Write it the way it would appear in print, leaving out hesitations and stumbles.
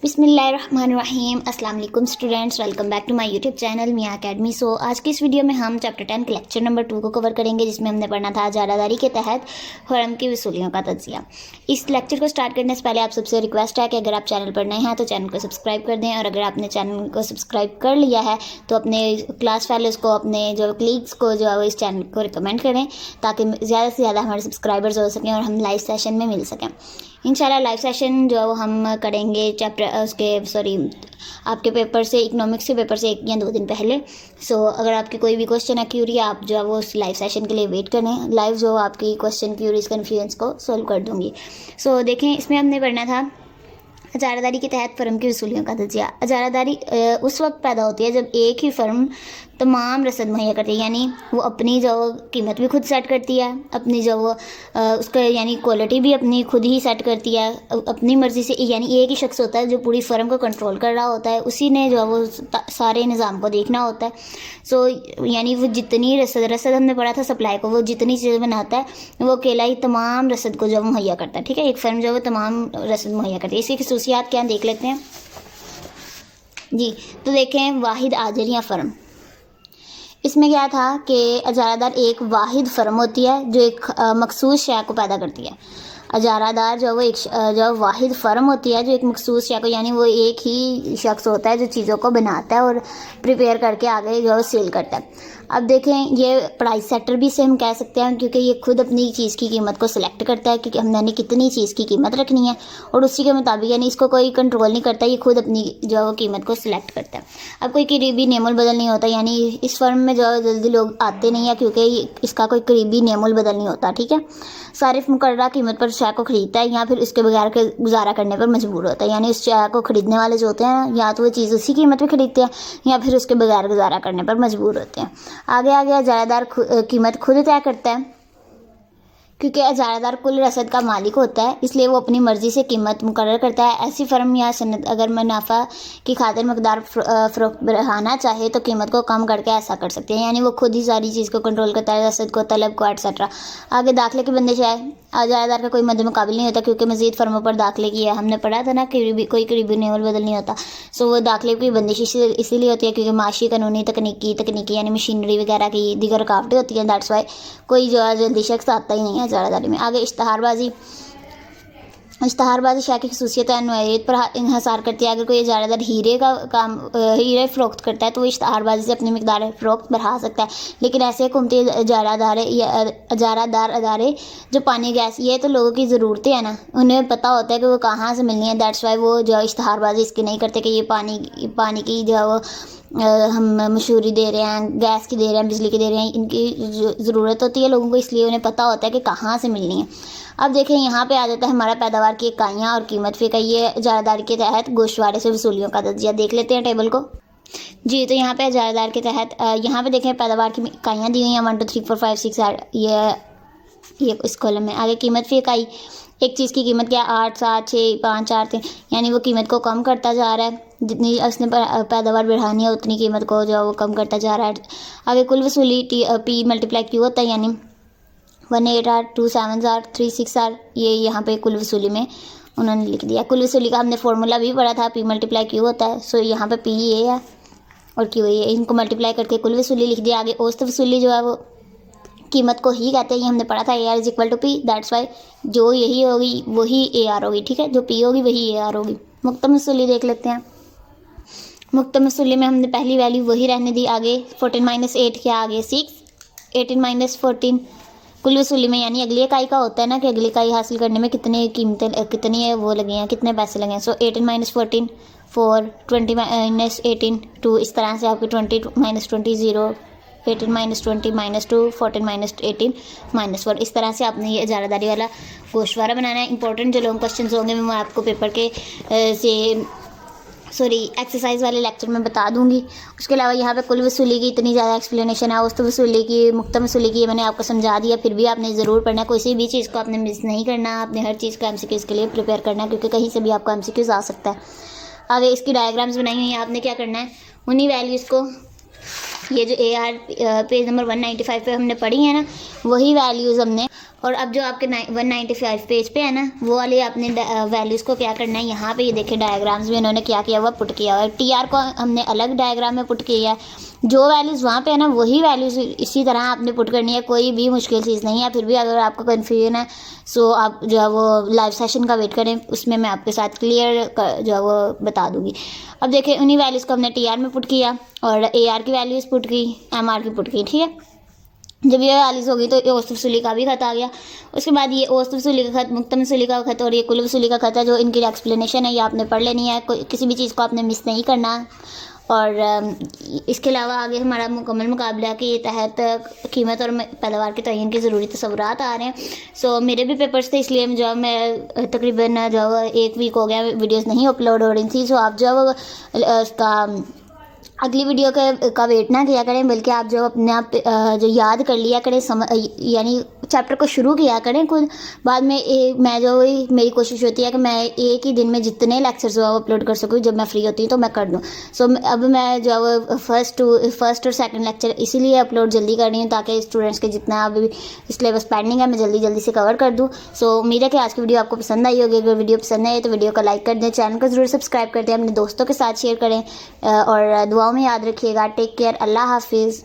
बिस्मिल्लाहिर्रहमानिर्रहीम। अस्सलाम वालेकुम students, welcome back to my YouTube channel Miyan academy. So आज की इस वीडियो में हम चैप्टर 10 के लेक्चर नंबर 2 को कवर करेंगे, जिसमें हमने पढ़ना था इजारादारी के तहत फ़र्म की वसूलियों का तज्ज़िया। इस लेक्चर को स्टार्ट करने से पहले आप सबसे रिक्वेस्ट है कि अगर आप चैनल पर नए हैं तो चैनल को सब्सक्राइब कर दें, और अगर आपने चैनल को सब्सक्राइब कर लिया है तो अपने क्लास फेलोज़ को, अपने जो कलीग्स को जो है वो इस चैनल को रिकमेंड करें, ताकि ज़्यादा से ज़्यादा हमारे सब्सक्राइबर्स हो सकें और हम लाइव सेशन में मिल सकें। इंशाल्लाह लाइव सेशन जो है वो हम करेंगे आपके पेपर से, इकोनॉमिक्स के पेपर से 1 या 2 दिन पहले। सो अगर आपकी कोई भी क्वेश्चन है, क्यूरी, आप जो है वो उस लाइव सेशन के लिए वेट करें। लाइव जो आपकी क्वेश्चन, क्यूरीज, कन्फ्यूजन्स को सोल्व कर दूँगी। सो देखें, इसमें हमने पढ़ना था इजारादारी के तहत फ़र्म की वसूलियों का तज्ज़िया। इजारादारी उस वक्त पैदा होती है जब एक ही फ़र्म तमाम रसद मुहैया करती है, यानी वो अपनी जो कीमत भी खुद सेट करती है, अपनी जो वो उसका यानी क्वालिटी भी अपनी खुद ही सेट करती है अपनी मर्ज़ी से। यानी एक ही शख्स होता है जो पूरी फ़र्म को कंट्रोल कर रहा होता है, उसी ने जो है वो सारे निज़ाम को देखना होता है। सो यानी वो जितनी रसद हमने पढ़ा था सप्लाई को, वो जितनी चीज़ें बनाता है वो अकेला ही तमाम रसद को जो मुहैया करता है। ठीक है, एक फ़र्म जो है वो तमाम रसद मुहैया करती है। इसकी खसूसियात क्या देख लेते हैं जी। तो देखें, वाहिद आजिर या फ़र्म, इसमें क्या था कि इजारादार एक वाहिद फ़र्म होती है जो एक मखसूस शय को पैदा करती है। इजारादार जो वो एक जो वाहिद फ़र्म होती है जो एक मखसूस शय को, यानी वो एक ही शख्स होता है जो चीज़ों को बनाता है और प्रिपेयर करके आगे जो सेल करता है। अब देखें, ये प्राइस सेटर भी से हम कह सकते हैं, क्योंकि ये खुद अपनी चीज़ की कीमत को सिलेक्ट करता है कि हमने कितनी चीज़ की कीमत रखनी है, और उसी के मुताबिक, यानी इसको कोई कंट्रोल नहीं करता, ये खुद अपनी जो वो कीमत को सिलेक्ट करता है। अब कोई करीबी नेमुल बदल नहीं होता, यानी इस फर्म में जो जल्दी लोग आते नहीं है क्योंकि इसका कोई करीबी नेमुल बदल नहीं होता। ठीक है, सारिफ मुकर्ररा कीमत पर शय को ख़रीदता है या फिर उसके बगैर के गुजारा करने पर मजबूर होता है, यानी उस शय को ख़रीदने वाले जो होते हैं या तो वो चीज़ उसी कीमत पर ख़रीदते हैं या फिर उसके बगैर गुजारा करने पर मजबूर होते हैं। आगे इजारादार कीमत खुद तय करता है, क्योंकि इजारादार कुल रसद का मालिक होता है, इसलिए वो अपनी मर्ज़ी से कीमत मुकर्रर करता है। ऐसी फ़र्म या सनत अगर मुनाफा की खातिर मकदार फ़रोख्त बढ़ाना चाहे तो कीमत को कम करके ऐसा कर सकते हैं, यानी वो खुद ही सारी चीज़ को कंट्रोल करता है, रसद को, तलब को, एटसेट्रा। आगे दाखिले की बंदिश है। इजारादार का कोई मद्दे मुकाबिल नहीं होता, क्योंकि मज़ीद फ़र्मों पर दाखिले की है, हमने पढ़ा था ना, कोई करीबी नेवल बदल नहीं होता। सो वो दाखिले की बंदिश इसीलिए होती है क्योंकि माशी, कानूनी, तकनीकी यानी मशीनरी वगैरह की दीगर रुकावटें होती हैं। दैट्स वाई कोई जो है जल्दी शख्स आता ही नहीं है इजारादारी में। आगे इश्तहारबाजी शय की खसूसियत नौइयत पर इन्हसार करती है। अगर कोई इजारादार हीरे फ़रोख्त करता है तो वो इश्तहारबाजी से अपनी मकदार फ़रोख्त बढ़ा सकता है, लेकिन ऐसे हुकूमती इजारादार अदारे जो पानी, गैस, ये तो लोगों की ज़रूरतें हैं ना, उन्हें पता होता है कि वो कहाँ से मिलनी है। दैट्स वाई वो जो इश्तहारबाजी इसकी नहीं करते कि ये पानी की जो वो हम मशहूरी दे रहे हैं, गैस की दे रहे हैं, बिजली की दे रहे हैं, इनकी ज़रूरत होती है लोगों को, इसलिए उन्हें पता होता है कि कहाँ से मिलनी है। अब देखें, यहाँ पे आ जाता है हमारा पैदावार की इकाइयाँ और कीमत फ़ी इकाई। ये इजारादारी के तहत गोश्तवारे से वसूलियों का तज्ज़िया। देख लेते हैं टेबल को जी। तो यहाँ पे इजारादार के तहत यहाँ पे देखें पैदावार की इकाइयाँ दी हुई हैं 1 2 3 4 5 6 8, ये इस कॉलम में। आगे कीमत फ़ी इकाई, एक चीज़ की कीमत क्या, 8 7 6 5 4 3, यानी वो कीमत को कम करता जा रहा है, जितनी उसने पैदावार बढ़ानी है उतनी कीमत को जो वो कम करता जा रहा है। आगे कुल वसूली P मल्टीप्लाई Q होता है, यानी 1 8 8 2 7 8 3 6 8, ये यहाँ पे कुल वसूली में उन्होंने लिख दिया। कुल वसूली का हमने फार्मूला भी पढ़ा था, P मल्टीप्लाई Q होता है। सो यहाँ पे P ये है और Q ये है, इनको मल्टीप्लाई करके कुल वसूली लिख दिया। आगे औसत वसूली जो है वो कीमत को ही कहते हैं, ये हमने पढ़ा था, AR is equal to P। That's why जो यही होगी वही AR होगी। ठीक है, जो P होगी वही AR होगी। मुक्तम वसूली देख लेते हैं। मुक्तम वसूली में हमने पहली वैल्यू वही रहने दी। आगे 14 - 8 क्या, आगे 6, 18 - 14 कुल वसूली में, यानी अगली इकाई का होता है ना कि अगली इकाई हासिल करने में कितनी वो लगे हैं, कितने पैसे लगे हैं। सो 18 - 14 4, 20 - 18 2, इस तरह से आपकी 20 - 20 0, 18 - 20 - 2, 14 - 18 -4, इस तरह से आपने ये इजारादारी वाला गोश्तवारा बनाना है। इंपॉर्टेंट जो लॉन्ग क्वेश्चंस होंगे मैं आपको पेपर के एक्सरसाइज वाले लेक्चर में बता दूंगी। उसके अलावा यहाँ पे कुल वसूली की इतनी ज़्यादा एक्सप्लेनेशन है, औसत वसूली की, मुक्तम वसूली की, मैंने आपको समझा दिया। फिर भी आपने ज़रूर पढ़ना, किसी भी चीज़ को आपने मिस नहीं करना, आपने हर चीज़ को MCQs के लिए प्रिपेयर करना, क्योंकि कहीं से भी आपको MCQs आ सकता है। आगे इसकी डायग्राम्स बनाई हुई हैं, आपने क्या करना है, उन्हीं वैल्यूज़ को, ये जो AR पेज नंबर 195 पे हमने पढ़ी है ना, वही वैल्यूज़ हमने और अब जो आपके 195 पेज पे है ना, वो वाले आपने वैल्यूज़ को क्या करना है, यहाँ पे ये देखिए डायग्राम्स में इन्होंने क्या किया हुआ पुट किया हुआ है। टी आर को हमने अलग डायग्राम में पुट किया है, जो वैल्यूज़ वहाँ पे है ना वही वैल्यूज़ इसी तरह आपने पुट करनी है, कोई भी मुश्किल चीज़ नहीं है। फिर भी अगर आपको कन्फ्यूजन है सो आप जो है वो लाइव सेशन का वेट करें, उसमें मैं आपके साथ क्लियर जो है वो बता दूँगी। अब देखिए उन्हीं वैल्यूज़ को हमने टी आर में पुट किया और ए आर की वैल्यूज़ पुट की, एम आर की पुट की, ठीक है। जब ये वैल्यूज़ होगी तो ये औसत वसूली का भी खत आ गया। उसके बाद ये औसत वसूली का खत, मुक्तम वसूली का खत और ये कुल वसूली का खत है, जो इनकी एक्सप्लेनेशन है ये आपने पढ़ लेनी है, कोई किसी भी चीज़ को आपने मिस नहीं करना। और इसके अलावा आगे हमारा मुकम्मल मुकाबला के तहत कीमत और पैदावार के तयन के ज़रूरी तस्वुरात आ रहे हैं। सो मेरे भी पेपर्स थे, इसलिए जो मैं तकरीबन जो 1 वीक हो गया वीडियोस नहीं अपलोड हो रही थी। सो आप जो उसका अगली वीडियो का वेट ना किया करें, बल्कि आप जो अपने आप जो याद कर लिया करें, यानी चैप्टर को शुरू किया करें खुद। बाद में मैं जो मेरी कोशिश होती है कि मैं एक ही दिन में जितने लेक्चर्स हो वो अपलोड कर सकूँ, जब मैं फ्री होती हूँ तो मैं कर दूँ। सो अब मैं जो फर्स्ट और सेकंड लेक्चर इसीलिए अपलोड जल्दी कर रही हूँ, ताकि स्टूडेंट्स के जितना अभी सिलेबस पेंडिंग है मैं जल्दी जल्दी से कवर कर दूँ। सो उम्मीद है कि आज की वीडियो आपको पसंद आई होगी। अगर वीडियो पसंद आई तो वीडियो को लाइक कर दें, चैनल को ज़रूर सब्सक्राइब कर दें, अपने दोस्तों के साथ शेयर करें और दुआओं में याद रखिएगा। टेक केयर, अल्लाह हाफिज़।